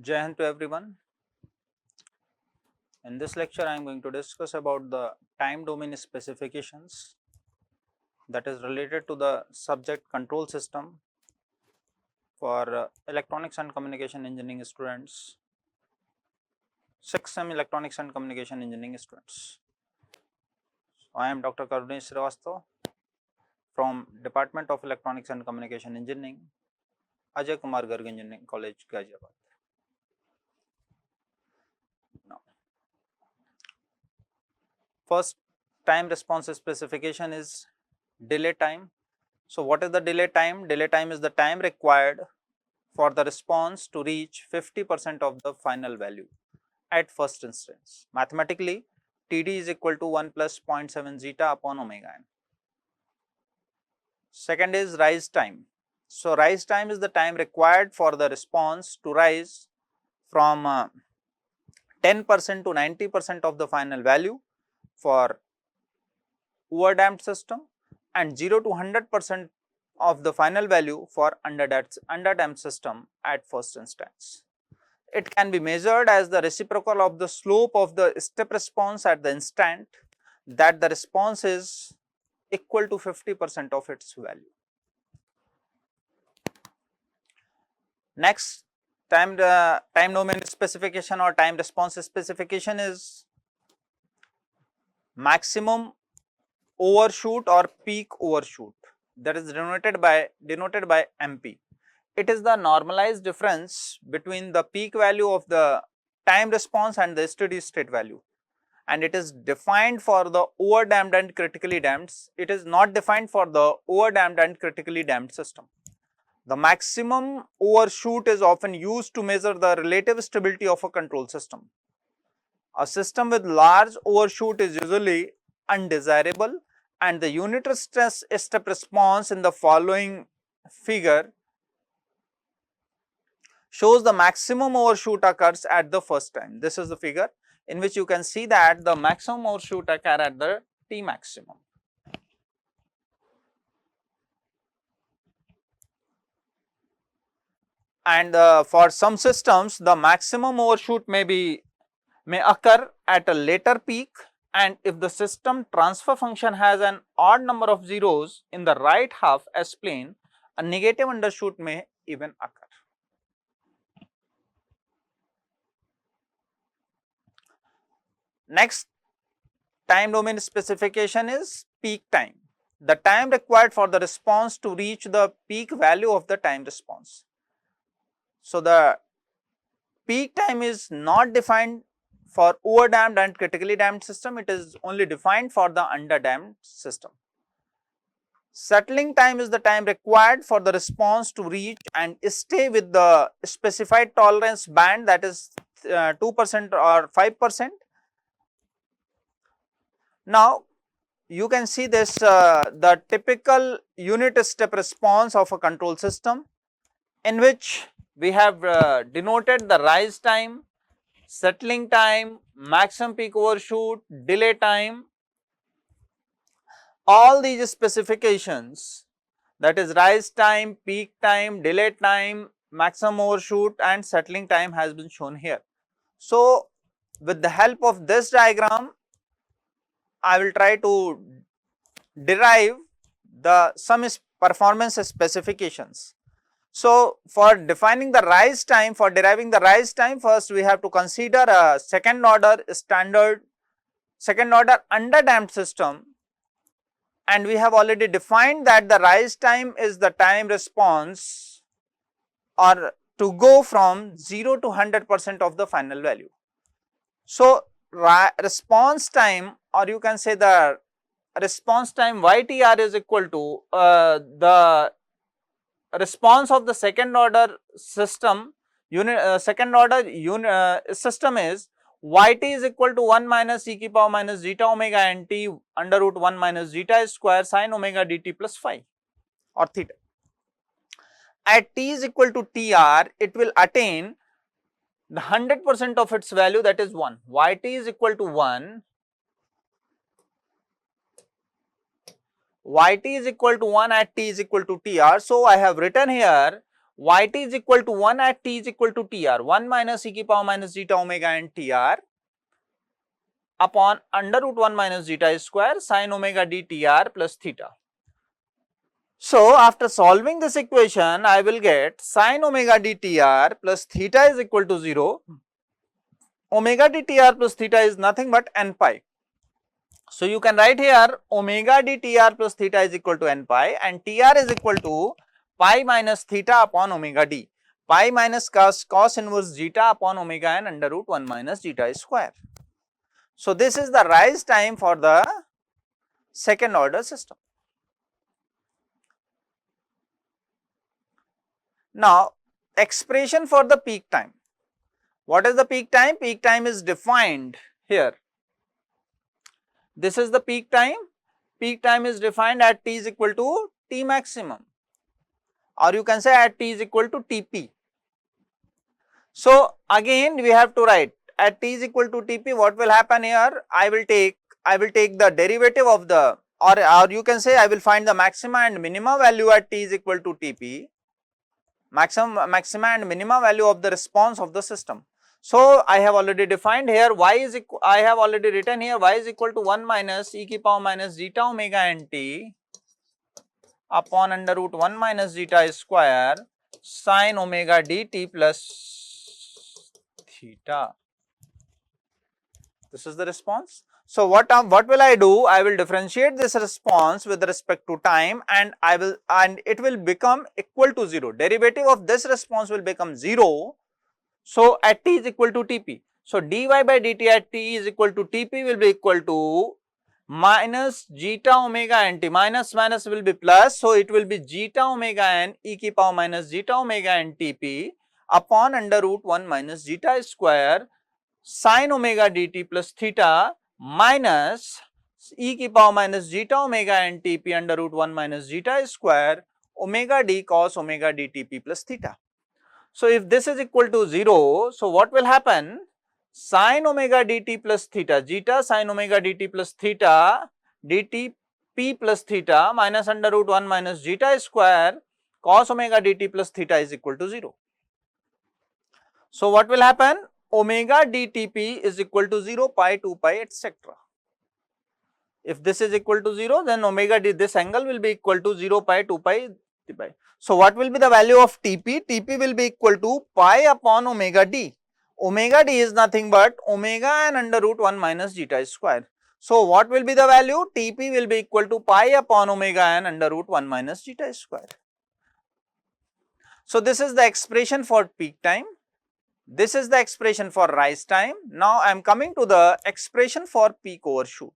Jai Hind to everyone. In this lecture, I am going to discuss about the time domain specifications that is related to the subject control system for electronics and communication engineering students, 6th sem electronics and communication engineering students. I am Dr. Karunesh Srivastava from Department of Electronics and Communication Engineering, Ajay Kumar Garg Engineering College, Ghaziabad. First time response specification is delay time. So, what is the delay time? Delay time is the time required for the response to reach 50% of the final value at first instance. Mathematically, Td is equal to 1 plus 0.7 zeta upon omega n. Second is rise time. So, rise time is the time required for the response to rise from 10% to 90% of the final value for overdamped system and 0 to 100% of the final value for underdamped system at first instance. It can be measured as the reciprocal of the slope of the step response at the instant that the response is equal to 50% of its value. Next, time domain specification or time response specification is maximum overshoot or peak overshoot, that is denoted by MP. It is the normalized difference between the peak value of the time response and the steady state value, and it is defined for the overdamped and critically damped. It is not defined for the overdamped and critically damped system. The maximum overshoot is often used to measure the relative stability of a control system. A system with large overshoot is usually undesirable, and the unit stress step response in the following figure shows the maximum overshoot occurs at the first time. This is the figure in which you can see that the maximum overshoot occur at the T maximum. And for some systems, the maximum overshoot may occur at a later peak, and if the system transfer function has an odd number of zeros in the right half S plane, a negative undershoot may even occur. Next time domain specification is peak time, the time required for the response to reach the peak value of the time response. So, the peak time is not defined for overdamped and critically damped system, it is only defined for the underdamped system. Settling time is the time required for the response to reach and stay with the specified tolerance band, that is 2% or 5%. Now, you can see this the typical unit step response of a control system, in which we have denoted the rise time, settling time, maximum peak overshoot, delay time. All these specifications, that is rise time, peak time, delay time, maximum overshoot and settling time, has been shown here. So, with the help of this diagram, I will try to derive some performance specifications. So, for defining the rise time, for deriving the rise time, first we have to consider a second order underdamped system, and we have already defined that the rise time is the time response or to go from 0 to 100% of the final value. So, response time, or you can say the response time YTR is equal to the response of the second order system system is Yt is equal to 1 minus e ki power minus zeta omega n t under root 1 minus zeta square sin omega dt plus phi or theta. At t is equal to tr, it will attain the 100% of its value, that is 1. Yt is equal to 1. Yt is equal to 1 at t is equal to tr. So, I have written here yt is equal to 1 at t is equal to tr, 1 minus e की power minus zeta omega and tr upon under root 1 minus zeta square sin omega dtr plus theta. So after solving this equation, I will get sin omega dtr plus theta is equal to 0. Omega dtr plus theta is nothing but n pi. So you can write here omega dtr plus theta is equal to n pi and tr is equal to pi minus theta upon omega d. Pi minus cos inverse zeta upon omega n under root 1 minus zeta square. So this is the rise time for the second order system. Now expression for the peak time. What is the peak time? Peak time is defined here. This is the peak time. Peak time is defined at t is equal to t maximum, or you can say at t is equal to Tp. So again we have to write at t is equal to Tp. What will happen here? I will take the derivative of the, or you can say I will find the maxima and minima value at t is equal to Tp. Maxima and minima value of the response of the system. So I have already defined here I have already written here y is equal to 1 minus e की power minus zeta omega n t upon under root 1 minus zeta square sin omega dt plus theta. This is the response. So what will I do? I will differentiate this response with respect to time and it will become equal to 0. Derivative of this response will become 0. So at t is equal to Tp. So dy by dt at t is equal to Tp will be equal to minus zeta omega n t, minus will be plus, so it will be zeta omega n e की power minus zeta omega n Tp upon under root 1 minus zeta square sin omega dt plus theta minus e की power minus zeta omega n Tp under root 1 minus zeta square omega d cos omega dTp plus theta. So if this is equal to 0, so what will happen? Sin omega dt plus theta, zeta sin omega dt plus theta dtp plus theta minus under root 1 minus zeta square cos omega dt plus theta is equal to 0. So what will happen? Omega dtp is equal to 0, pi, 2 pi, etc. If this is equal to 0, then omega d, this angle will be equal to 0, pi, 2 pi, 3 pi. So what will be the value of Tp? Tp will be equal to pi upon omega d. Omega d is nothing but omega and under root 1 minus zeta square. So what will be the value? Tp will be equal to pi upon omega and under root 1 minus zeta square. So this is the expression for peak time. This is the expression for rise time. Now I am coming to the expression for peak overshoot.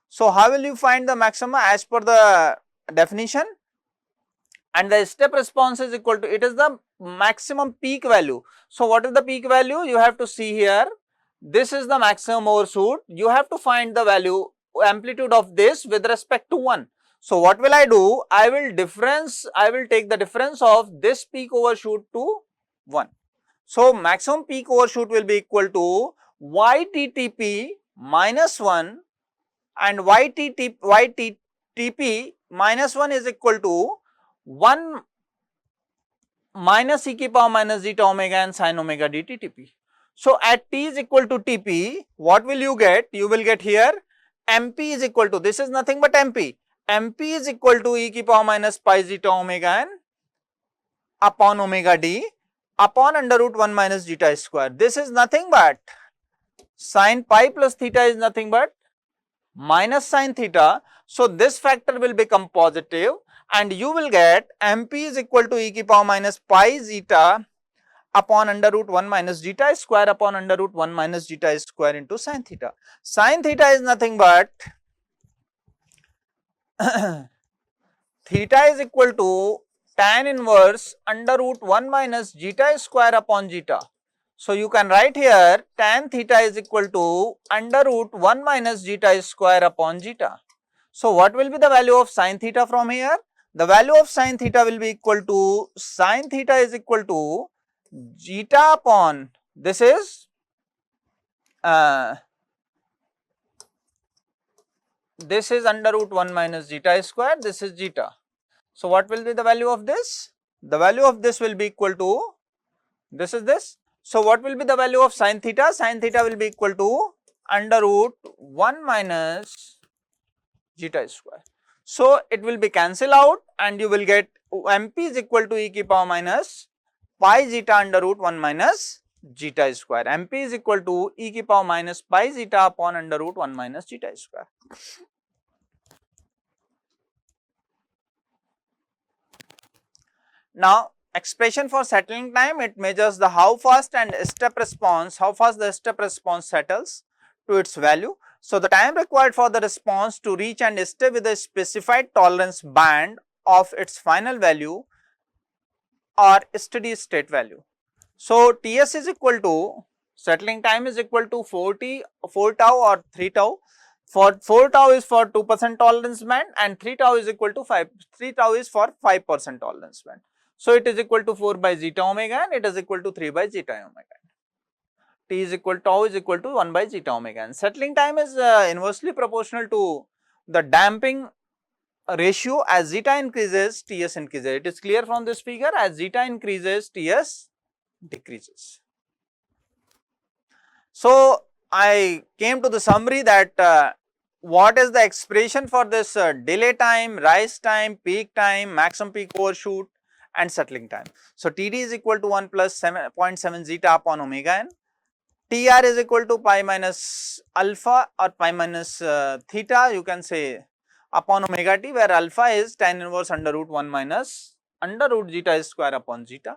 So how will you find the maxima as per the definition? And the step response is equal to, it is the maximum peak value. So what is the peak value? You have to see here, this is the maximum overshoot. You have to find the value, amplitude of this with respect to 1. So what will I do? I will take the difference of this peak overshoot to 1. So maximum peak overshoot will be equal to yttp minus 1 and yttp minus 1 is equal to 1 minus e की power minus zeta omega and sin omega dt Tp. So at t is equal to Tp, what will you get? You will get here Mp is equal to, this is nothing but Mp. Mp is equal to e की power minus pi zeta omega n upon omega d upon under root 1 minus zeta square. This is nothing but sin pi plus theta is nothing but minus sin theta. So this factor will become positive and you will get Mp is equal to e की power minus pi zeta upon under root 1 minus zeta square upon under root 1 minus zeta square into sin theta. Sin theta is nothing but theta is equal to tan inverse under root 1 minus zeta square upon zeta. So you can write here tan theta is equal to under root 1 minus zeta square upon zeta. So what will be the value of sin theta from here? The value of sin theta will be equal to, sin theta is equal to zeta upon, this is under root 1 minus zeta square, this is zeta. So what will be the value of this? the value of this will be equal to, this is this. So what will be the value of sin theta? Sin theta will be equal to under root 1 minus zeta square. So it will be cancel out and you will get MP is equal to e की power minus pi zeta under root 1 minus zeta square. MP is equal to e की power minus pi zeta upon under root 1 minus zeta square. Now expression for settling time, it measures the how fast and step response, how fast the step response settles to its value. So the time required for the response to reach and stay with a specified tolerance band of its final value or steady state value. So Ts is equal to, settling time is equal to 4 tau or 3 tau. For 4 tau is for 2% tolerance band and 3 tau is equal to 3 tau is for 5% tolerance band. So it is equal to 4 by zeta omega and it is equal to 3 by zeta omega. T is equal to tau is equal to 1 by zeta omega, and settling time is inversely proportional to the damping ratio. As zeta increases, Ts increases. It is clear from this figure, as zeta increases, Ts decreases. So I came to the summary that what is the expression for this delay time, rise time, peak time, maximum peak overshoot and settling time. So Td is equal to 1 plus 7.7 zeta upon omega n. Tr is equal to pi minus alpha or pi minus theta, you can say, upon omega t, where alpha is tan inverse under root 1 minus under root zeta square upon zeta.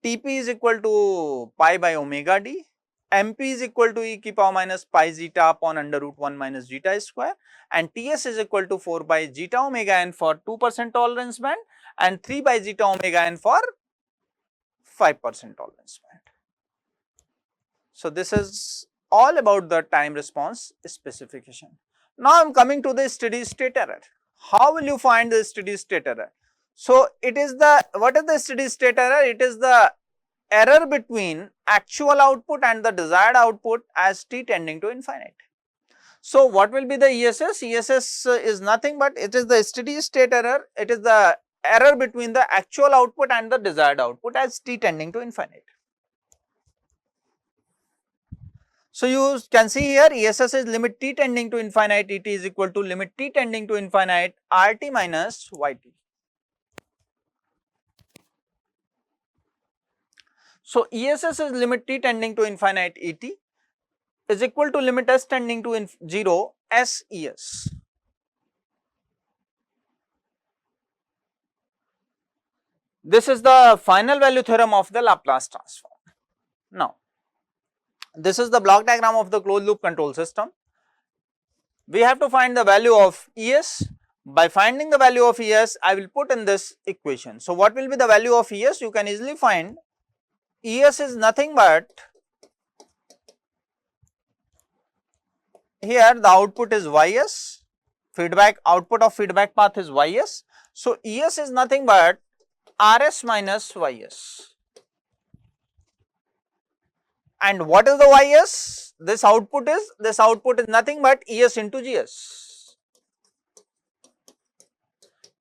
Tp is equal to pi by omega d. MP is equal to e की power minus pi zeta upon under root 1 minus zeta square, and Ts is equal to 4 by zeta omega n for 2% tolerance band and 3 by zeta omega n for 5% tolerance band. So this is all about the time response specification. Now I am coming to the steady state error. How will you find the steady state error? So it is the, what is the steady state error? It is the error between actual output and the desired output as t tending to infinite. So what will be the ESS? ESS is nothing but it is the steady state error. It is the error between the actual output and the desired output as t tending to infinite. So you can see here ESS is limit t tending to infinite, Et is equal to limit t tending to infinite RT minus YT. So ESS is limit t tending to infinite Et is equal to limit s tending to 0 SES. This is the final value theorem of the Laplace transform. Now, this is the block diagram of the closed loop control system. We have to find the value of ES. By finding the value of ES, I will put in this equation. So what will be the value of ES? You can easily find ES is nothing but, here the output is YS, feedback output of feedback path is YS. So ES is nothing but RS minus YS. And what is the YS? This output is nothing but ES into GS.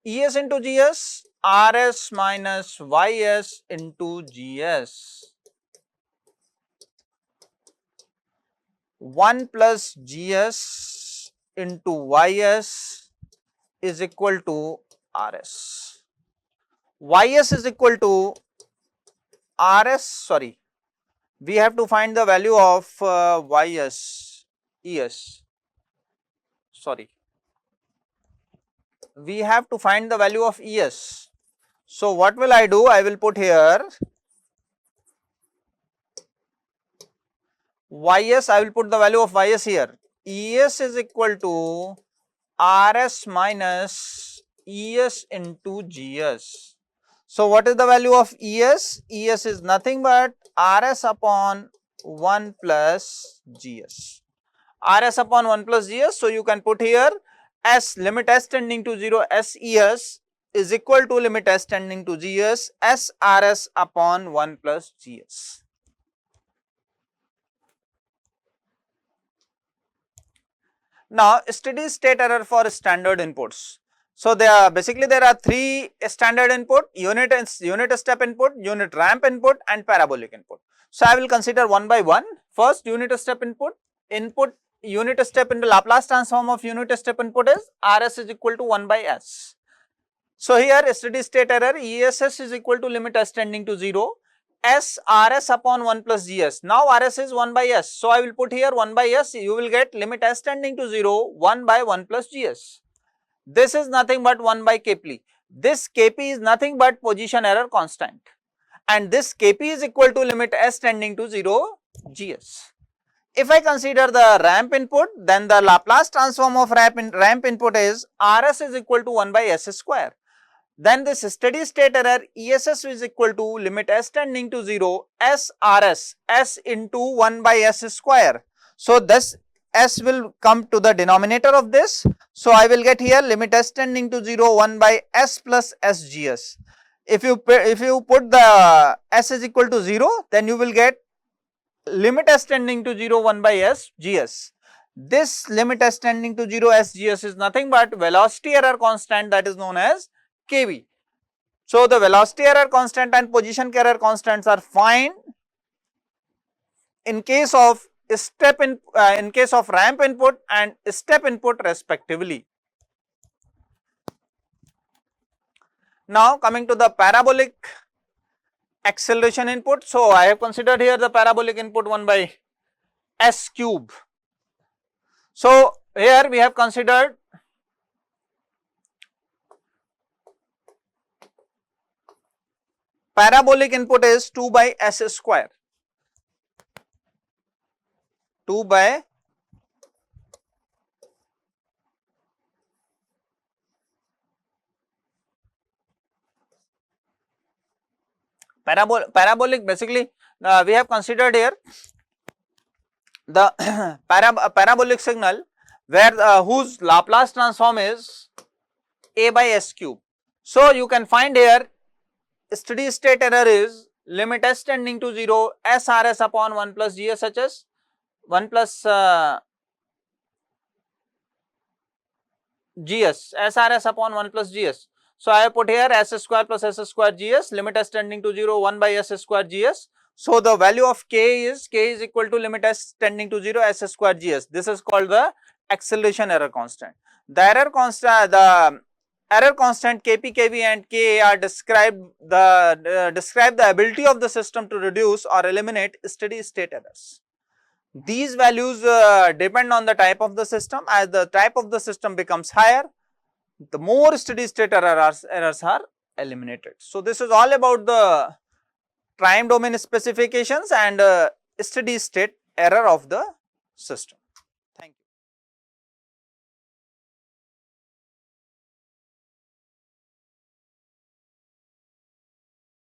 ES into GS, RS minus YS into GS. 1 plus GS into YS is equal to RS. YS is equal to RS, sorry, we have to find the value of YS, ES, sorry, we have to find the value of ES. So what will I do? I will put here YS, I will put the value of YS here. ES is equal to RS minus ES into GS. So what is the value of ES? ES is nothing but RS upon 1 plus GS. RS upon 1 plus GS. So you can put here S, limit S tending to 0 SES is equal to limit S tending to GS SRS upon 1 plus GS. Now steady state error for standard inputs. So basically there are three standard input: unit step input, unit ramp input, and parabolic input. So I will consider one by one. First, unit step input. Unit step into Laplace transform of unit step input is Rs is equal to 1 by S. So here steady state error ESS is equal to limit S tending to 0, S Rs upon 1 plus Gs. Now Rs is 1 by S. So I will put here 1 by S, you will get limit S tending to 0, 1 by 1 plus Gs. This is nothing but 1 by Kp. This Kp is nothing but position error constant. And this Kp is equal to limit S tending to 0, Gs. If I consider the ramp input, then the Laplace transform of ramp input is Rs is equal to 1 by S square. Then this steady state error ESS is equal to limit S tending to 0, S Rs, S into 1 by S square. So this S will come to the denominator of this. So I will get here limit S tending to 0, 1 by S plus SGS. If you put the S is equal to 0, then you will get limit S tending to 0, 1 by S GS. This limit S tending to 0 SGS is nothing but velocity error constant, that is known as Kv. So the velocity error constant and position error constants are fine in case of case of ramp input and step input respectively. Now coming to the parabolic acceleration input. So I have considered here the parabolic input 1 by S cube. So here we have considered parabolic input is 2 by S square. 2 by parabolic basically we have considered here the parabolic signal where whose Laplace transform is A by S cube. So you can find here steady state error is limit S tending to 0, S Rs upon 1 plus GSHS, 1 plus GS, SRS upon 1 plus GS. So I have put here S square plus S square GS, limit S tending to 0, 1 by S square GS. So the value of K is equal to limit S tending to 0, S square GS. This is called the acceleration error constant. The error constant, Kp, Kv and Ka are describe the ability of the system to reduce or eliminate steady state errors. These values depend on the type of the system. As the type of the system becomes higher, the more steady state errors are eliminated. So this is all about the time domain specifications and steady state error of the system.